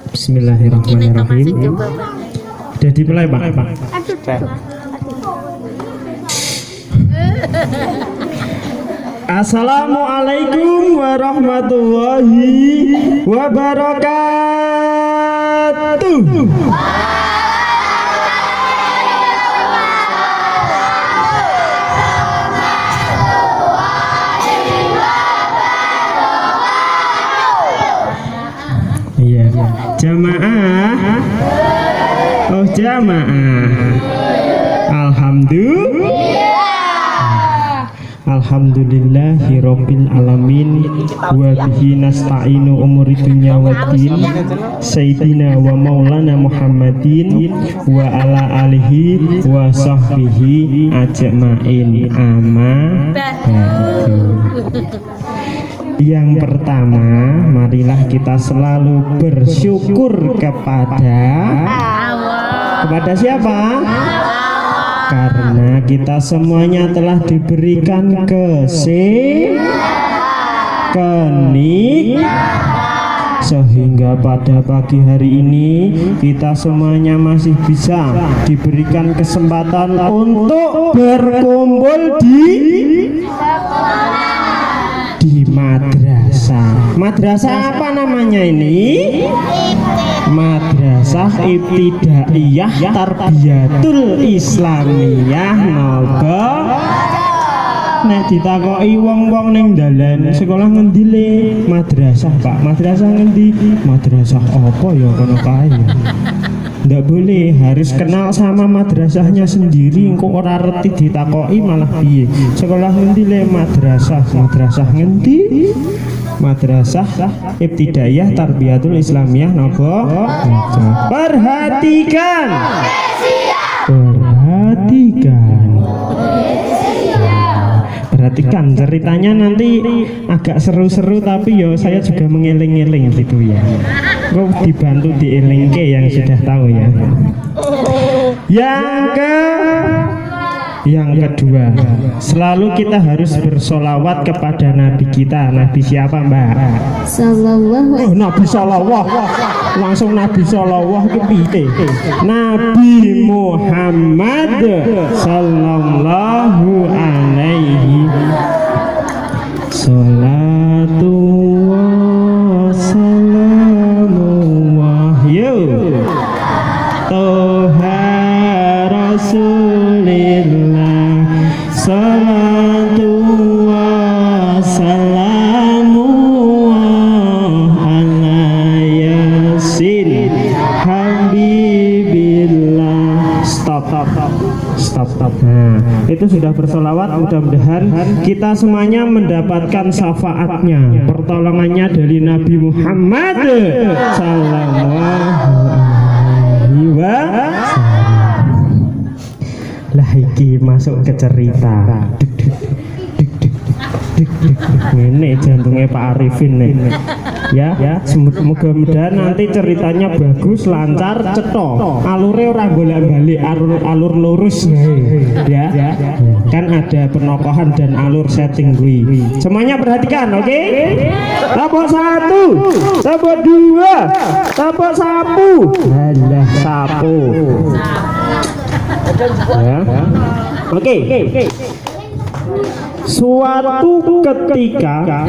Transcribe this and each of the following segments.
Bismillahirrahmanirrahim. Jadi mulai Pak. Assalamualaikum warahmatullahi wabarakatuh. Iya, jamaah. Oh, jamaah. Alhamdulillahirabbil alamin wa bihi nasta'inu umuri dunya waddin sayyidina wa maulana Muhammadin wa ala alihi wa sahbihi ajmain. Yang pertama, marilah kita selalu bersyukur kepada siapa? Karena kita semuanya telah diberikan sehingga pada pagi hari ini kita semuanya masih bisa diberikan kesempatan untuk berkumpul di madrasah. Madrasah apa namanya ini? Madrasah Ibtidaiyah Tarbiyatul Islamiyah Nogo. Nek ditakoki wong-wong ning dalan sekolah ngendi le? Madrasah, Pak. Madrasah ngendi? Madrasah apa ya kono kae. Nggak boleh, harus kenal sama madrasahnya sendiri. Engko ora reti ditakoki malah piye. Sekolah ngendi le? Madrasah. Madrasah ngendi? Madrasah Ibtidaiyah Tarbiyatul Islamiyah Nogo. Perhatikan. Perhatikan ceritanya nanti agak seru-seru, tapi yo saya juga mengeling-eling gitu ya. Kok dibantu dielingke yang sudah tahu ya. Yang kedua, selalu kita harus bersolawat kepada Nabi kita. Nabi siapa, Mbak? Sallallahu. Nabi Sallallahu. Langsung Nabi Sallallahu ke piye? Nabi Muhammad Sallallahu alaihi salatu wassalamu wahyu Toha Rasulillah salatu wassalamu ala yasin habibillah. Stop. Nah, itu sudah bersolawat. Mudah-mudahan kita semuanya mendapatkan syafaatnya, pertolongannya dari Nabi Muhammad sallallahu alaihi wasallam. Lah iki masuk ke cerita. Ini jantungnya Pak Arifin nih. Ya, mudah-mudahan nanti ceritanya bagus, lancar, cetok. Alurnya orang bolak-balik, alur lurus ya. Kan ada penokohan dan alur setting gue. Semuanya perhatikan, oke? Tapok 1, tapok 2, tapok sapu. Alah, sapu. Ya. Oke. Suatu ketika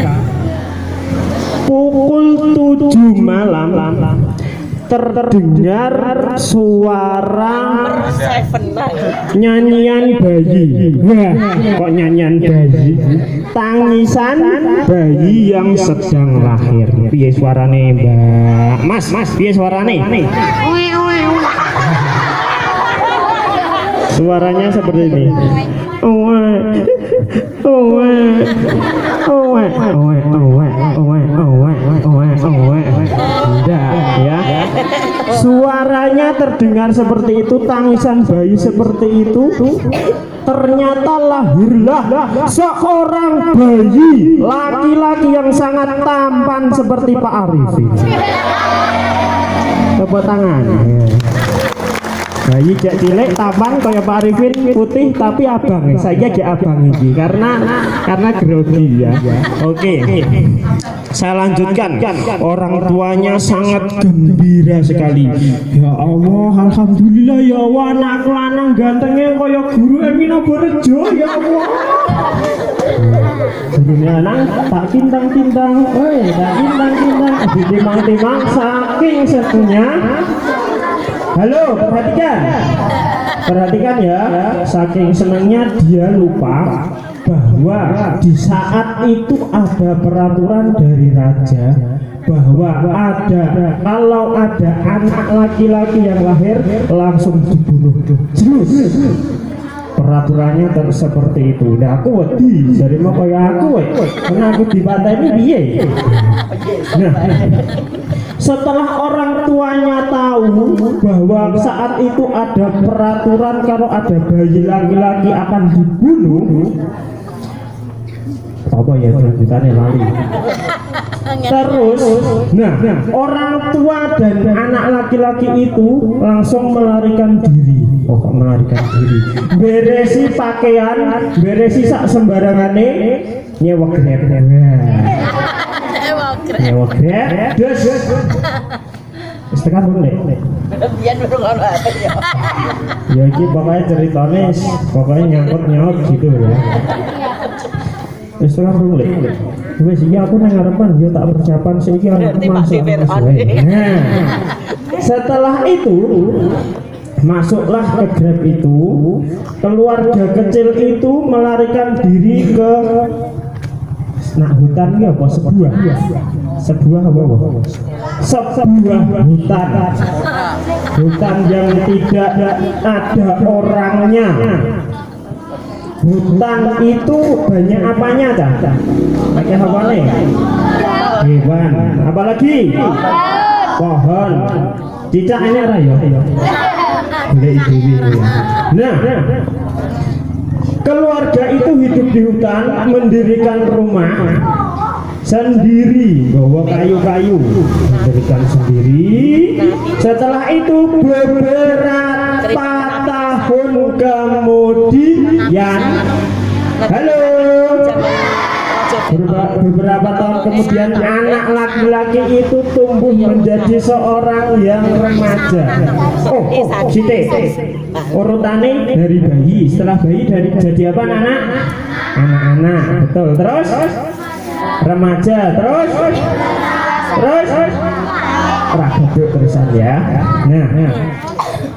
pukul 7 malam terdengar suara nyanyian bayi. Wah, kok nyanyian bayi? Tangisan bayi yang sedang lahir. Piye suarane, Mbak? Mas, piye suarane? Suaranya seperti ini. Ya. Suaranya terdengar seperti itu, tangisan bayi seperti itu. Ternyata lahirlah seorang bayi laki-laki yang sangat tampan seperti Pak Arifin. Tepuk tangan. bayi cek cilik tampan kaya Pak Arifin putih tapi abang. Saya cek abang ini karena grogi ya. Oke. Saya lanjutkan. Orang tuanya sangat gembira sekali. Ya Allah, alhamdulillah ya Allah, anak lanang gantengnya kaya guru Emina Borejo ya Allah. Gurunya nang tak tintang-tintang, tak tintang-tintang, ditimang-timang saking setunya. Halo, perhatikan ya, saking senangnya dia lupa bahwa di saat itu ada peraturan dari raja bahwa kalau ada anak laki-laki yang lahir langsung dibunuh. Peraturannya seperti itu. Nah aku wedi dari mau kayak aku aku dipateni piye. Nah, setelah orang tuanya tahu bahwa saat itu ada peraturan kalau ada bayi laki-laki akan dibunuh, apa ya lanjutannya lali. Terus, nah orang tua dan anak laki-laki itu langsung melarikan diri. Oh, melarikan diri. Beresi pakaian, beresi sak sembarangane, nyewa grab. Nyewa grab. Terus, setengah boleh. Ya ini pokoknya ceritanya, pokoknya nyangkut gitu ya. Setengah boleh. Wes iki aku nang ngarepan yo tak persiapan saiki anakku masuk. Nah, setelah itu masuklah ke grab itu, keluarga kecil itu melarikan diri ke hutan ya apa sebuah hutan yang tidak ada orangnya. Hutan itu banyak apanya dah? Pakai apa nih? Hewan. Apalagi? Pohon. Cicak ini raya. Boleh ibu. Nah, keluarga itu hidup di hutan, mendirikan rumah sendiri, bawa kayu-kayu, mendirikan sendiri. Setelah itu beberapa tahun kemudian, halo, beberapa tahun kemudian anak laki-laki itu tumbuh menjadi seorang yang remaja. Oh, Siti, urutannya dari bayi, setelah bayi dari jadi apa anak-anak, betul. Terus remaja, terus ragaduk terusan ya. Nah,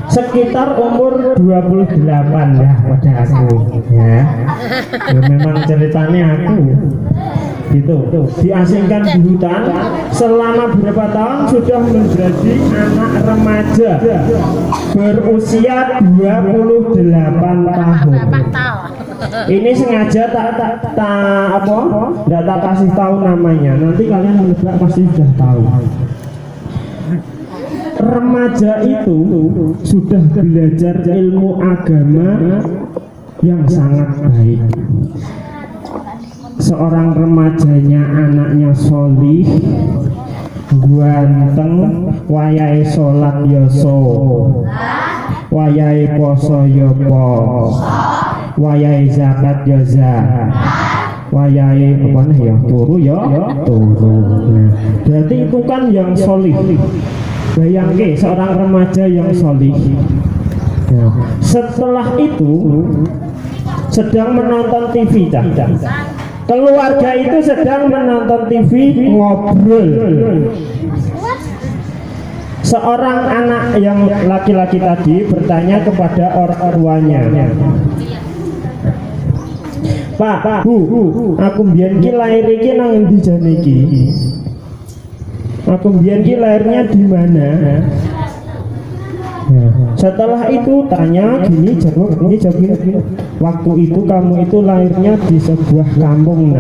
sekitar umur 28 ya pada aku ya. Ya memang ceritanya aku gitu, diasingkan di hutan selama beberapa tahun sudah menjadi anak remaja berusia 28 tahun. Ini sengaja tidak tak kasih tahu namanya, nanti kalian menebak pasti sudah tahu. Remaja itu sudah belajar ilmu agama yang sangat baik. Seorang remajanya anaknya solih, ganteng, wayahe sholat yoso, wayahe poso yopo, wayahe zakat yoza, wayahe apa nih ya turu ya turu. Nah, berarti itu kan yang solih. Bayangke seorang remaja yang solih. Nah, setelah itu sedang menonton TV, keluarga itu sedang menonton TV ngobrol. Seorang anak yang laki-laki tadi bertanya kepada orang tuanya, Pak, Bu, aku mbiyen ki lair iki nang endi jane iki? Aku mbiyen ki lahirnya di mana? Setelah itu tanya gini, jawab gini. Waktu itu kamu itu lahirnya di sebuah kampung,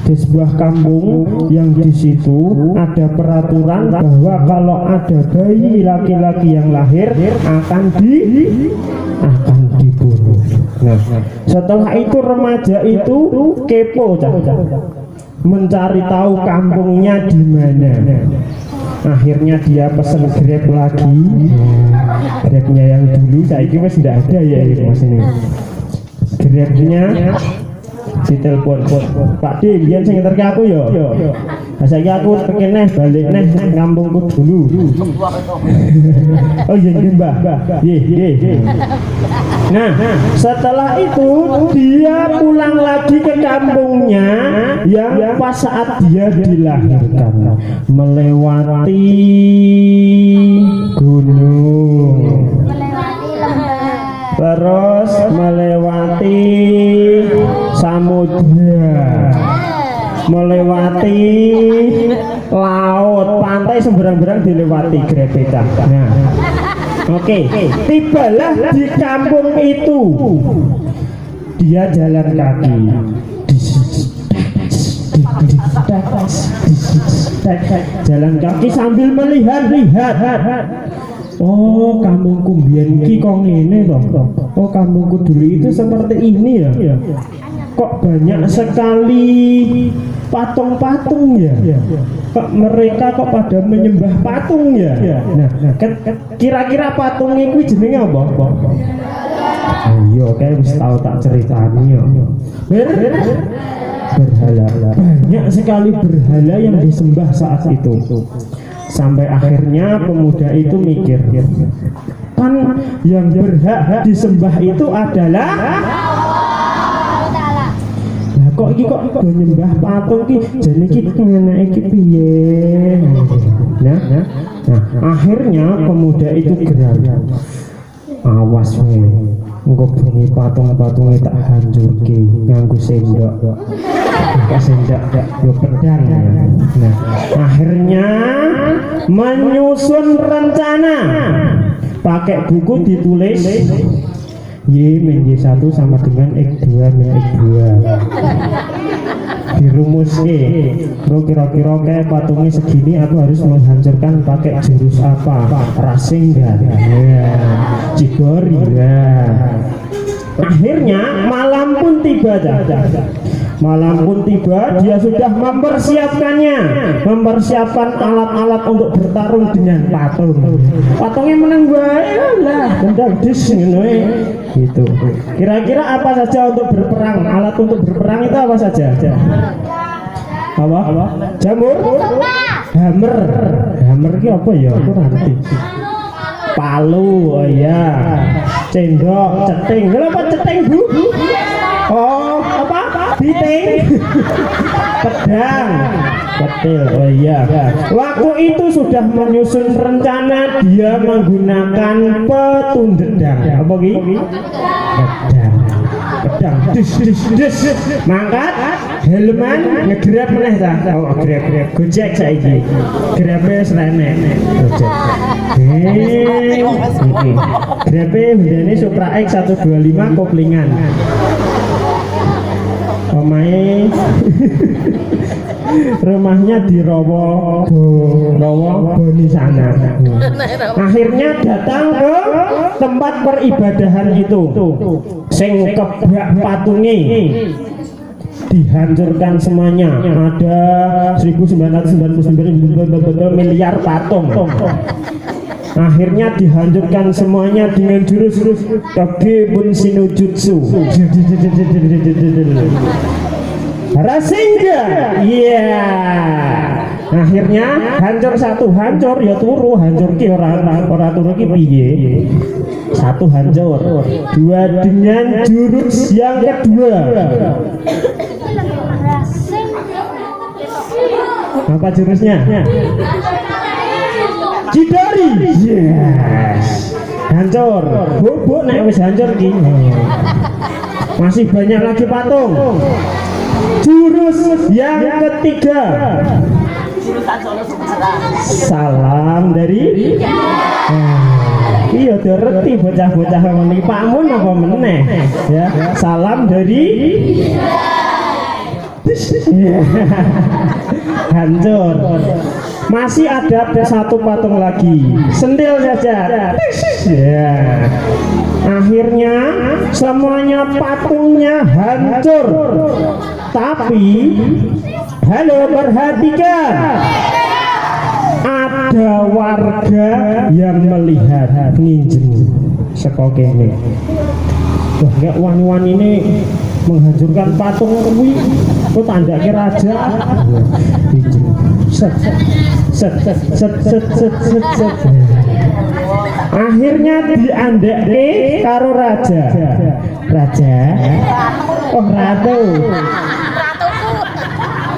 di sebuah kampung yang di situ ada peraturan bahwa kalau ada bayi laki-laki yang lahir akan dibunuh. Nah, setelah itu remaja itu kepo, mencari tahu kampungnya di mana. Akhirnya dia pesen Grab lagi. Grabnya yang dulu saya kira sudah ada ya ini mas ini. Grabnya ditelepon, Pak D, biar saya ngeterke aku yo. Saya aku terkeneh balik neh kampungku dulu. Oh iya Mbah. Ye. Nah, setelah itu dia pulang lagi ke kampungnya yang pas saat dia dilahirkan melewati gunung, terus melewati samudra, melewati laut, pantai semberang-berang dilewati Grepeta. Nah, oke, tibalah di kampung itu. Dia jalan kaki. Jalan kaki sambil melihat-lihat. Oh, kampungku mbiyen iki kok ngene toh. Oh, kampungku dulu itu seperti ini ya. Kok banyak sekali patung-patung ya. Kok mereka kok pada menyembah patung ya. Nah, kira-kira patung iki jenenge apa? Ayo, kayak wis tau tak ceritani yo. Berhala. Banyak sekali berhala yang disembah saat itu. Sampai akhirnya pemuda itu mikir, kan yang berhak disembah itu adalah nah, kok nyembah patung ki jane iki ngene iki piye. Nah, akhirnya pemuda itu geram. Awas we, engko bengi patung-patunge tak hancurke nganggo sendok. Pakai sendok yo pedang. Nah, akhirnya menyusun rencana. Pakai buku ditulis Y min Y1 sama dengan X2 min X2. Dirumus bro, kira-kira kayak patungnya segini aku harus menghancurkan pakai jurus apa? Rasengan ya, Chidori ya. Akhirnya malam pun tiba. Dia sudah mempersiapkan alat-alat untuk bertarung dengan patung. Patungnya menang bae lah, kendang dis gitu. Kira-kira apa saja untuk berperang? Alat untuk berperang itu apa saja? Apa? Jamur? Hammer ki apa ya? Aku nanti. Palu, oh iya. Cendok, ceting. Kenapa ceting, Bu? Oh, apa? Biting. Pedang. Betul, oh iya. Waktu itu sudah menyusun rencana dia menggunakan petundedang. Apa ki? Pedang. Dis. Mangkat, helman, ngegrab meneh ta. Oh, grab. Gojek saiki. Grabe srene. Gojek. Grabe bendane Supra X 125 koplingan. Omae rumahnya di Rowo Boni sana. Akhirnya datang ke tempat peribadahan itu. Sing kebak patunge dihancurkan semuanya. Ada 1999 miliar patung. Akhirnya dihancurkan semuanya dengan jurus Kage Bunshin Jutsu. Rasengan. Iya. Akhirnya hancur satu, hancur ya turu, hancur ki ora turu ki piye. Satu hancur. Dua dengan jurus yang kedua. Apa jurusnya? Chidori. Yes. Hancur. Bubuk nek wis hancur ki. Masih banyak lagi patung. Jurus yang ketiga. Salam dari iya dereti bocah-bocah ngene pakmun apa meneh ya. Salam dari hancur. Masih ada satu patung lagi, sendil saja ya. Akhirnya semuanya patungnya hancur. Tapi halo, perhatikan, ada warga yang melihat nginjen saka kene. Wah, enggak wani-wani ini menghancurkan patung kuwi kok tandake raja. Nginjen. Set set set set set set set set. Akhirnya diandekke karo raja. Raja. Oh, ratu.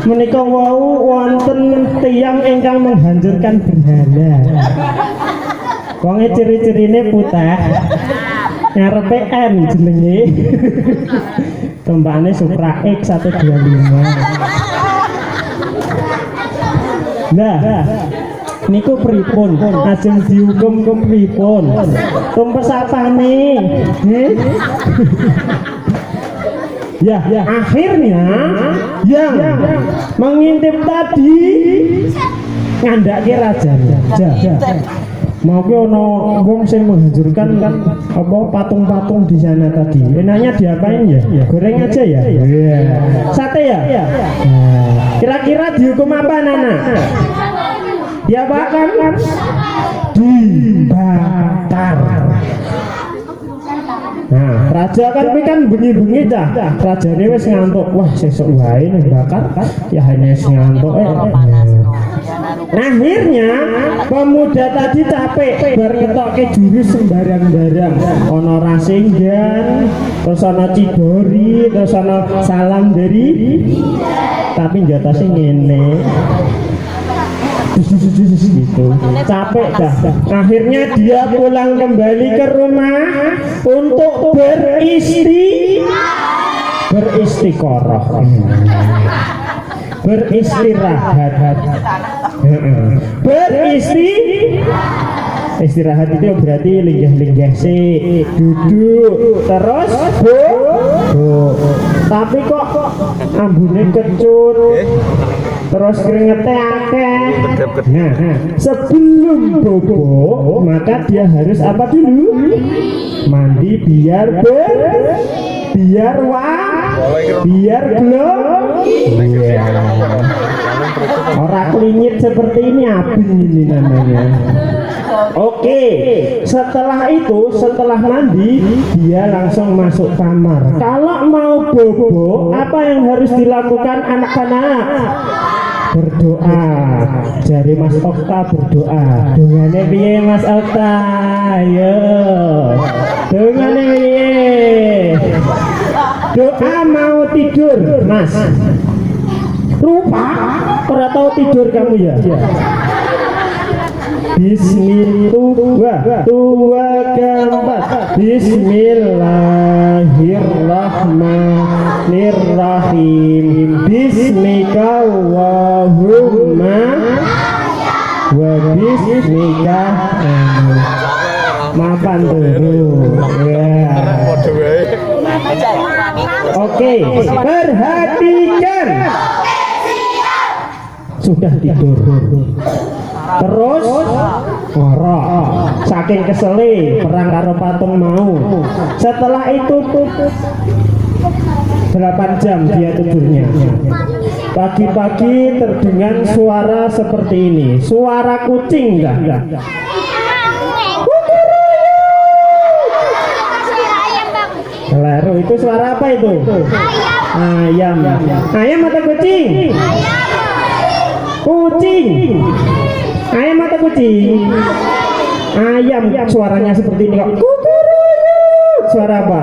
Menika wau wonten tiyang ingkang menghancurkan berhala. Wonge ciri-cirine putih. Ngarepe M jenenge. Tembane Supra X 125. Nah, niku pripun? Ajeng dihukum ke pripun? Tumpes apane? Ya, akhirnya yang mengintip tadi ngandake rajanya. Mau ki ono wong sing menghancurkan apa patung-patung di sana tadi. Enaknya diapain ya? Goreng aja ya. Iya. Sate ya? Kira-kira dihukum apa, Nana? Ya bahkan dibakar. Nah, raja kan bengi-bengi dah. Rajane wis ngantuk. Wah, sesuk wae nek bakar ya hanya ngantuk. Akhirnya pemuda tadi capek bar ngetokke jurus sembarang-barang. Ana Rasenggan, terus ana Cidori, terus ana Salam dari tapi jatase ngene. Gitu. Capek dah. Akhirnya dia pulang kembali ke rumah untuk beristiqoroh, beristirahat. Istirahat itu berarti linggah-linggah sih, duduk terus tapi kok ambune kecut, terus keringetnya akeh. Nah, sebelum bobo maka dia harus apa dulu? Mandi biar glow. Orang klinyit seperti ini abin ini namanya. Oke, setelah mandi dia langsung masuk kamar. Kalau mau bobo, apa yang harus dilakukan anak-anak? Berdoa. Jari Mas Okta berdoa. Dungane piye Mas Okta? Ayo. Dungane piye? Doa mau tidur, Mas. Lupa, ora tahu tidur kamu ya? Bismillahirrahmanirrahim. Bismika Allahumma wa bismika mapan dulu. Ya. Oke, perhatikan. Sudah tidur. Terus ngorok saking kesele perang karo patung mau. Setelah itu 8 jam dia tidurnya. Pagi-pagi terdengar suara seperti ini. Suara kucing enggak? Keliru, itu suara apa itu? Ayam. Ayam atau kucing? Kucing. Ayam atau kucing? Ayam. Suaranya seperti ini kok. Suara apa?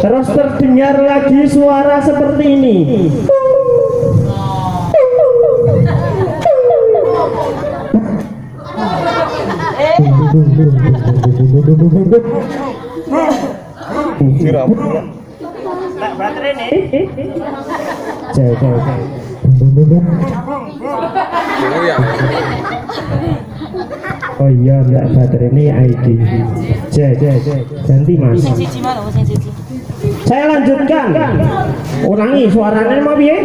Terus terdengar lagi suara seperti ini. Oh iya, enggak baterai ini ID. Ganti Mas. Saya lanjutkan. Ulangi suaranya mau piye?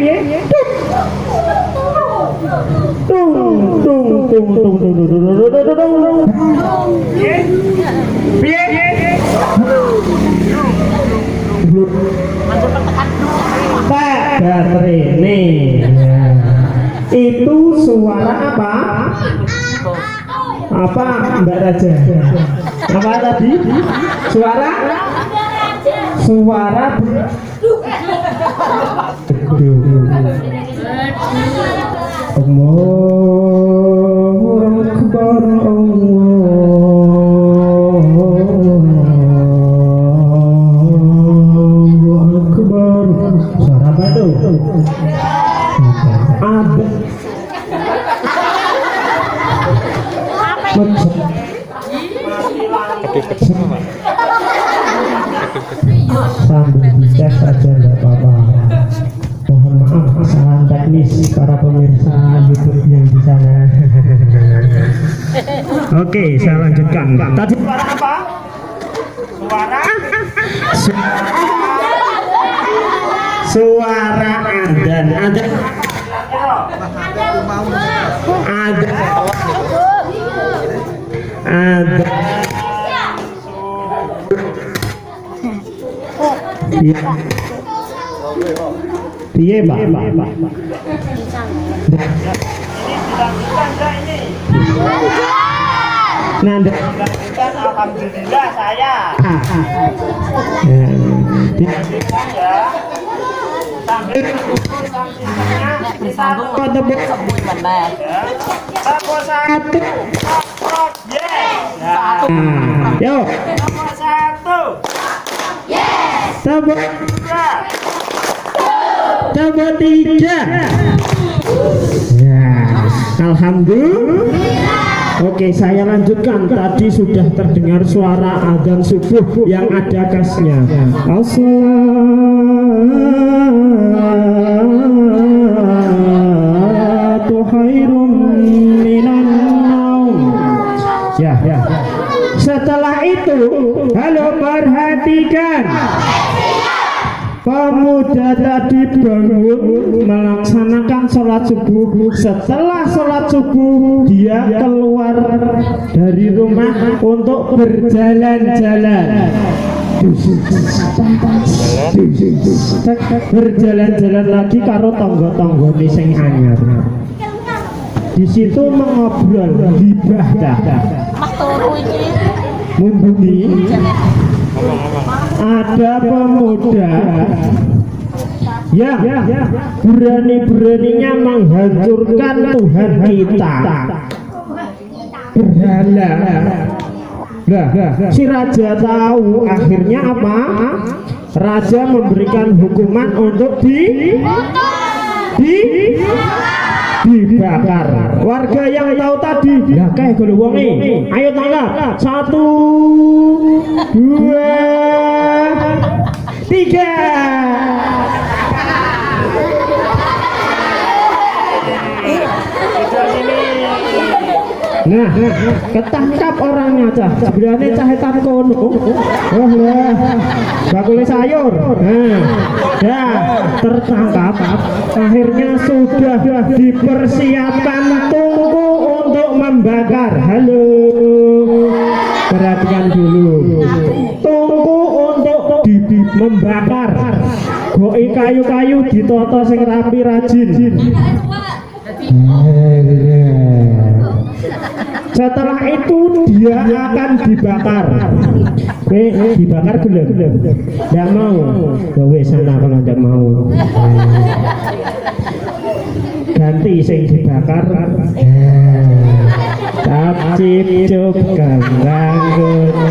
Tung tung tung tung tung tung tung tung tung. Piye? Pak baterai nih. Itu suara apa? Apa Mbak Raja? Apa tadi? Suara? Suara beduk. Allahu Akbar, Allahu Akbar. Suara apa itu? Ada sambil dicek saja nggak apa-apa. Mohon maaf kesalahan teknis para pemirsa YouTube yang di sana. Oke, saya lanjutkan. Tadi suara apa? Suara adzan. Ada. Iya. Piye, Pak? Nanda. Alhamdulillah saya. Yo. Satu. Tambah tambah 3. Ya, alhamdulillah. Oke, saya lanjutkan. Tadi sudah terdengar suara adzan subuh yang ada kasnya. As-salatu khairum minan naum. Ya. Setelah itu, halo perhatikan. Pemuda tadi bangun melaksanakan sholat subuh. Setelah sholat subuh, dia keluar dari rumah untuk berjalan-jalan. Berjalan-jalan lagi karo tonggo-tonggo sing anyar. Di situ mengobrol, gibah dah. Mumpuni ada pemuda ya berani-beraninya menghancurkan Tuhan kita, berhala. Nah, si raja tahu akhirnya apa? Raja memberikan hukuman untuk dibakar. Warga yang tahu tadi, ya kayak gue wongi. Ayo tangkap. 1, 2, 3. Nah, ketangkap orangnya cah. Sebenarnya cahetan kono. Oh lah, bakule sayur. Nah, ya tertangkap. Akhirnya sudah dipersiapkan tungku untuk membakar. Halo, perhatikan dulu. Tungku untuk membakar. Goi kayu-kayu ditoto sing rapi rajin. Setelah itu dia akan dibakar. Dibakar belum? Tidak mau. Gawe sana kalau tidak mau. Ganti sing dibakar. Tapcip cuk kanggang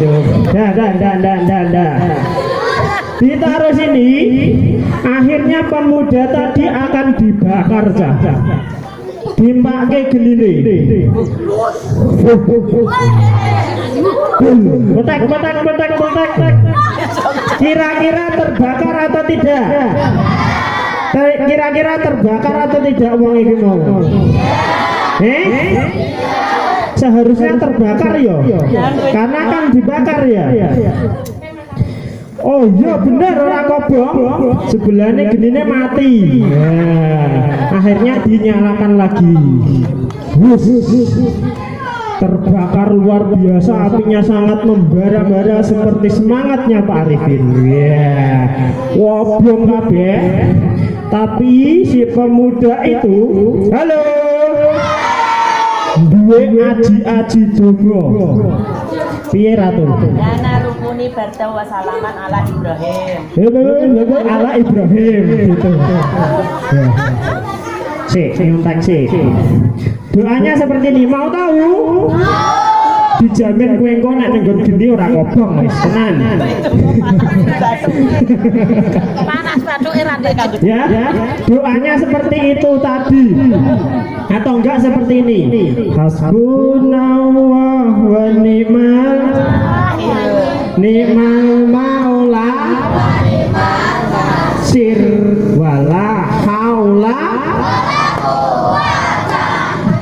cuk. Dah. Ditaruh sini. Akhirnya pemuda tadi akan dibakar cah. Dipakai geline. Betek. Kira-kira terbakar atau tidak? Kira-kira terbakar atau tidak uang ini mau? Seharusnya terbakar ya, karena kan dibakar ya. Oh iya benar, orang kobong sebelahnya genine mati. Akhirnya dinyalakan lagi. Terbakar luar biasa, apinya sangat membara-bara seperti semangatnya Pak Arifin. Wobong kabeh. Tapi si pemuda itu, halo, duwe aji-aji donga. Piye Ratu? Lana rukuni berta wa salaman ala Ibrahim. Ala Ibrahim gitu. Nyontek sih. Doanya seperti ini, mau tahu? Dijamin kowe engko nek nggon geni ora kobong wis tenan. Panas bathuke ra ndek kanggo. Ya, doanya seperti itu tadi. Atau enggak seperti ini. Hasbunallah wa ni'mal maula sir wala haula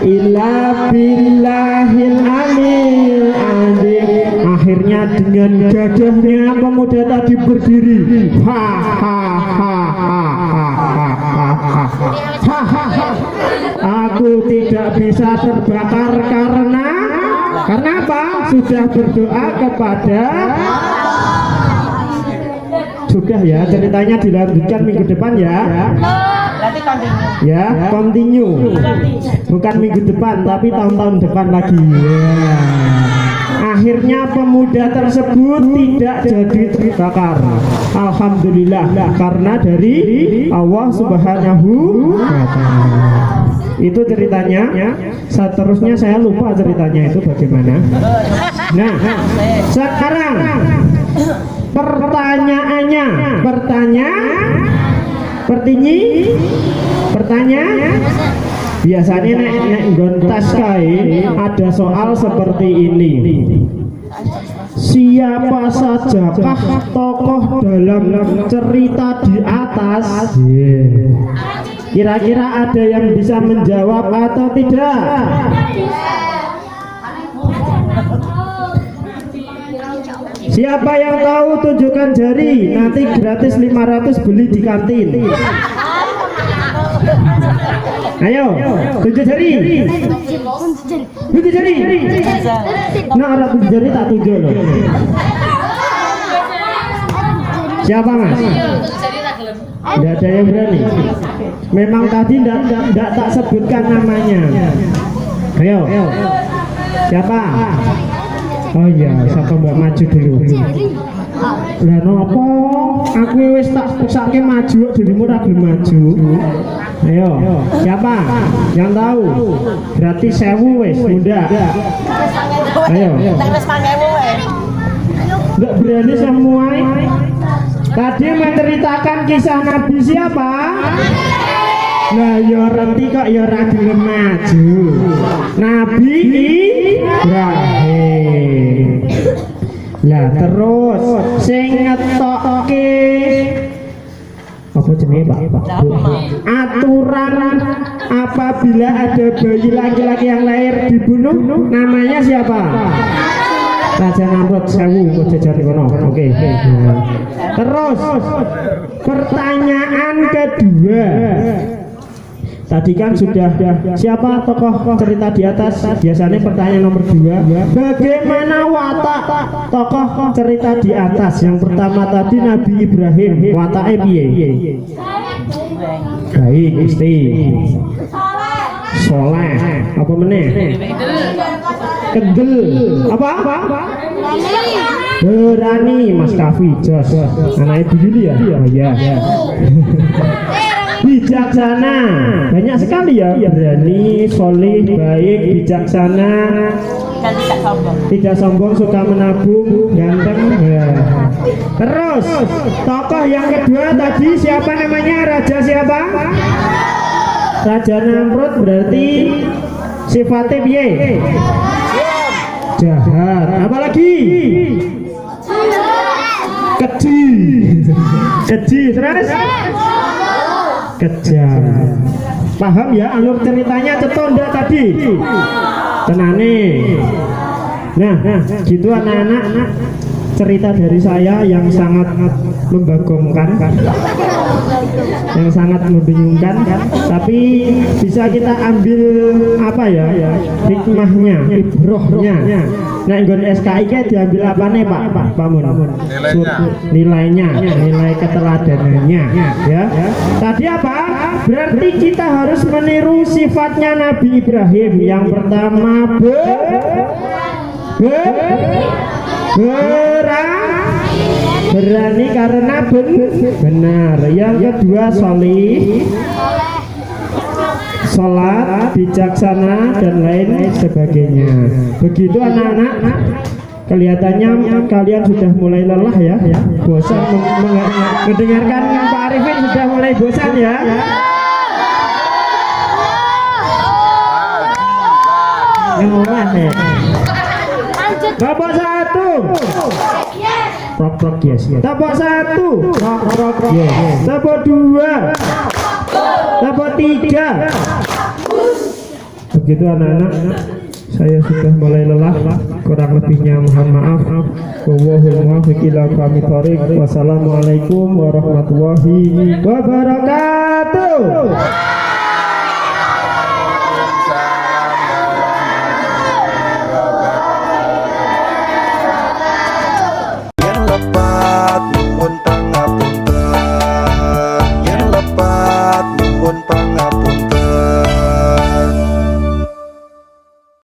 illa billahil alil azim. Akhirnya dengan gagahnya pemuda tadi berdiri. Ha ha ha ha ha ha ha ha. Aku tidak bisa terbakar karena apa? Sudah berdoa kepada. Sudah ya, ceritanya dilanjutkan minggu depan ya. Berarti continue. Ya, continue. Bukan minggu depan, tapi tahun-tahun depan lagi. Ya. Akhirnya pemuda tersebut tidak jadi terbakar. Alhamdulillah, karena dari Allah Subhanahu wa Ta'ala. Itu ceritanya. Seterusnya saya lupa ceritanya itu bagaimana. Nah, sekarang pertanyaannya, pertanyaan biasanya nek nggon tas kae ada soal seperti ini. Siapa sajakah tokoh dalam cerita di atas? Kira-kira ada yang bisa menjawab atau tidak? Siapa yang tahu tunjukkan jari, nanti gratis 500 beli di kantin. Ayo, tunjuk jari. Tunjuk jari. Nah, orang tunjuk jari tak tunjuk loh. Siapa Mas? Tidak ada yang berani. Memang tadi tidak tak sebutkan namanya. Ayo. Siapa? Oh iya, siapa mbak maju dulu. Lah nopo? Aku wis tak pesake maju, dirimu ora gelem maju. Ayo, siapa? Yang tahu? Berarti 1000 wis, muda. Ayo. Enggak berani semua. Tadi menceritakan kisah Nabi siapa? Nah, ya renti kok ya ora gelem maju. Nabi Ibrahim. Lah terus sing ngetokke apa jenenge Pak? Aturan apabila ada bayi laki-laki yang lahir dibunuh namanya siapa? Raja Namrud 1000 kok jajari kono. Oke. Terus pertanyaan kedua. Tadi kan sudah siapa tokoh cerita di atas? Biasanya pertanyaan nomor 2. Bagaimana watak tokoh cerita di atas? Yang pertama tadi Nabi Ibrahim. Watake piye? Baik, mesti. Soleh. Apa meneh? Kendel. Apa? Berani. Mas Kafi, Jos. Anaknya begini ya? Oh iya. Bijaksana, banyak sekali ya. Berani, solih, baik, bijaksana, tidak sombong, suka menabung, ganteng. Ya. Terus tokoh yang kedua tadi siapa namanya? Raja siapa? Raja Namrud, berarti sifatnya piye? Jahat. Apalagi? Keji. Terus? Kejam. Paham ya alur ceritanya cetondak tadi? Tenane. Nah, gitu anak-anak, cerita dari saya yang sangat membagongkan, yang sangat membingungkan, tapi bisa kita ambil apa ya hikmahnya, ibrohnya. Nah, nggon SKI ke diambil apa nih Pak Mun? Nilainya, nilai keteladanannya, ya. Tadi apa? Berarti kita harus meniru sifatnya Nabi Ibrahim. Yang pertama berani karena benar. Yang kedua solih, sholat, bijaksana dan lain sebagainya. Begitu anak-anak, kelihatannya kalian sudah mulai lelah ya, bosan mendengarkan Pak Arifin, sudah mulai bosan ya. Tepuk satu. Prok yes. Tepuk satu. Prok yes. Tepuk dua. Tepuk tiga. Begitu anak-anak, saya sudah mulai lelah, kurang lebihnya mohon maaf. Wallahul muwaffiq ila aqwamit thoriq. Wassalamualaikum warahmatullahi wabarakatuh.